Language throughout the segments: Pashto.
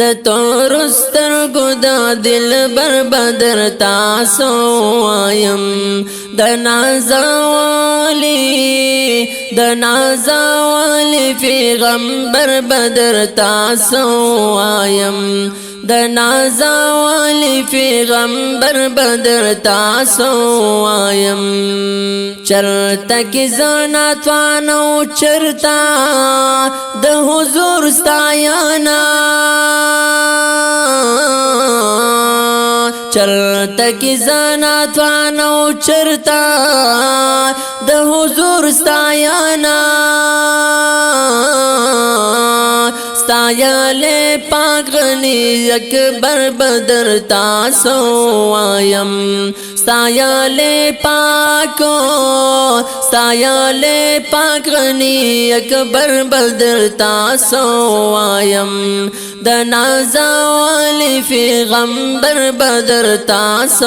د تور سترګو د دلبر بدر تاسو وایم د نازوالی پیغمبر بدر تاسو وایم د نازوالی پیغمبر بدر تاسو وایم چرته کی زنا توانو چرتا د حضور ستایانا چرته کی زنا توانو چرتا د حضور ستایانا ستایل پاک غنی اکبر بدر تاسو وایم ستایل پاک غنی اکبر بدر تاسو وایم د نازوالی پیغمبر بدر تاسو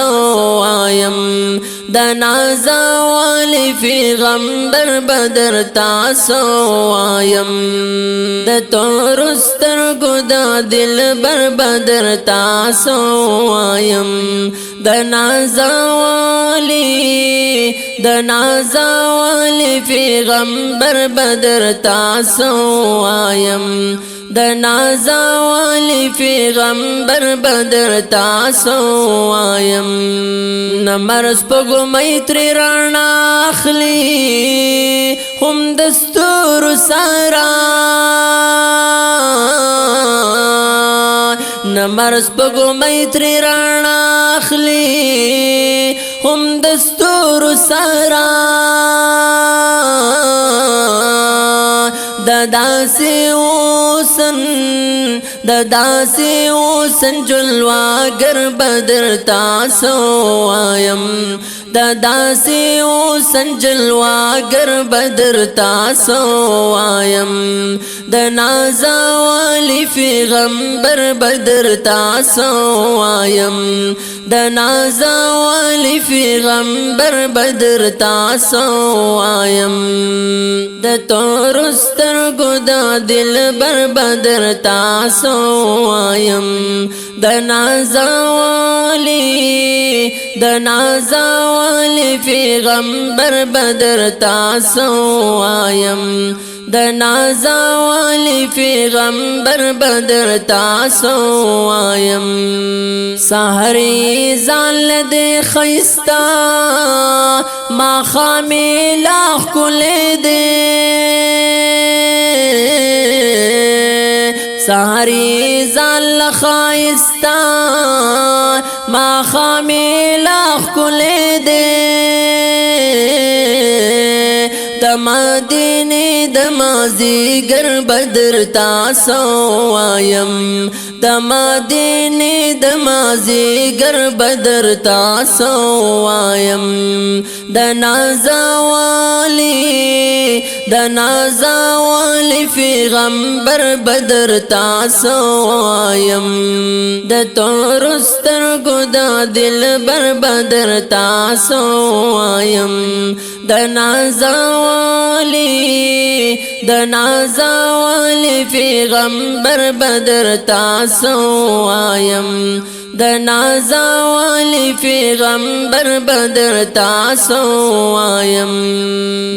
وایم د نازوالی پیغمبر بدر تاسو وایم د تور سترګو د دلبر بدر تاسو وایم د نازوالی پیغمبر بدر تاسو وایم د نازوالی پیغمبر بدر تاسو وایم نمرس پګمې تر رانا اخلي هم دستور سارا نمرس پګمې تر رانا اخلي هم دستور سارا د داسې اوسن جلواگر بدر تاسو وایم د داسې اوسن جلواگر بدر تاسو وایم د نازوالی پیغمبر بدر تاسو وایم د نازوالی پیغمبر بدر تاسو وایم د تور سترګو د دلبر بدر تاسو وایم د نازوالی پیغمبر بدر تاسو وایم د نازوالی پیغمبر بدر تاسو وایم سحری ځان لدې خیستا ما خامې لاخ کولې دې سحری ځان لخایستا ما خامې لاخ کولې دې د مدینې د مازیګر بدر تاسو وایم د مدینې د مازیګر بدر تاسو وایم د نازوالی پیغمبر بدر تاسو وایم د تور سترګو د دلبر بدر تاسو وایم د نازوالی پیغمبر بدر تاسو وایم د نازوالی پیغمبر بدر تاسو وایم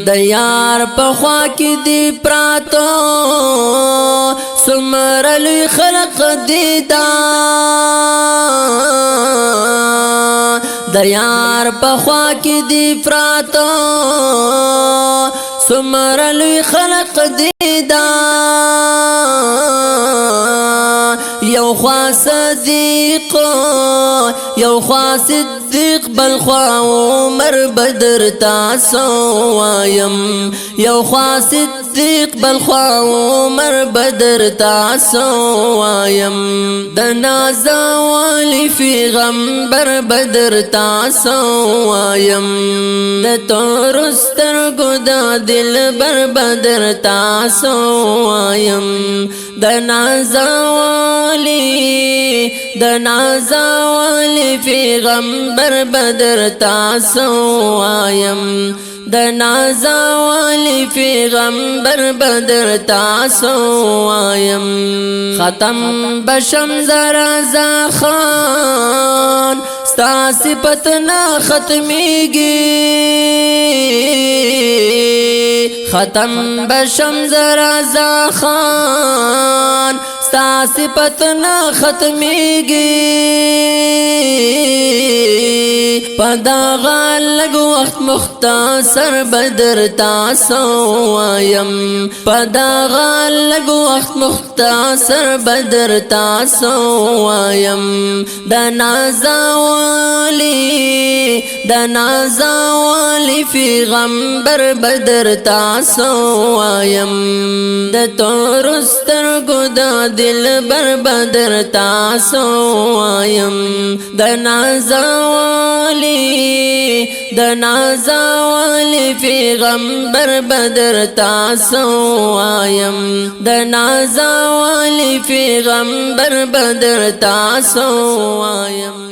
د یار په خوا کې دی پراتو څومره لوی خلق دی دا د یار په خوا کې دی پراتو څومره لوی خلق دی دا یو خوا صدیق بل خوا عمر بدر تاسو وایم یو خوا صدیق بل خوا عمر بدر تاسو وایم د نازوالی پیغمبر بدر تاسو وایم د تور سترګو د دلبر بدر تاسو وایم د نازوالی پیغمبر بدر تاسو وایم د نازا والی پیغمبر بدر تاسو وایم ختم بشم زرازا خان ستا صفت نا ختمیگی ختم بشم زرازا خان ستا صفت نا ختمیگی پداغا لگ وقت مختصر بدر تاسو وایم پداغا لگ وقت مختصر بدر تاسو وایم د نازا والی پیغمبر بدر تاسو وایم د تور سترګو د دلبر بدر تاسو وایم د نازا والی پیغمبر بدر تاسو وایم د نازا والی پیغمبر بدر تاسو وایم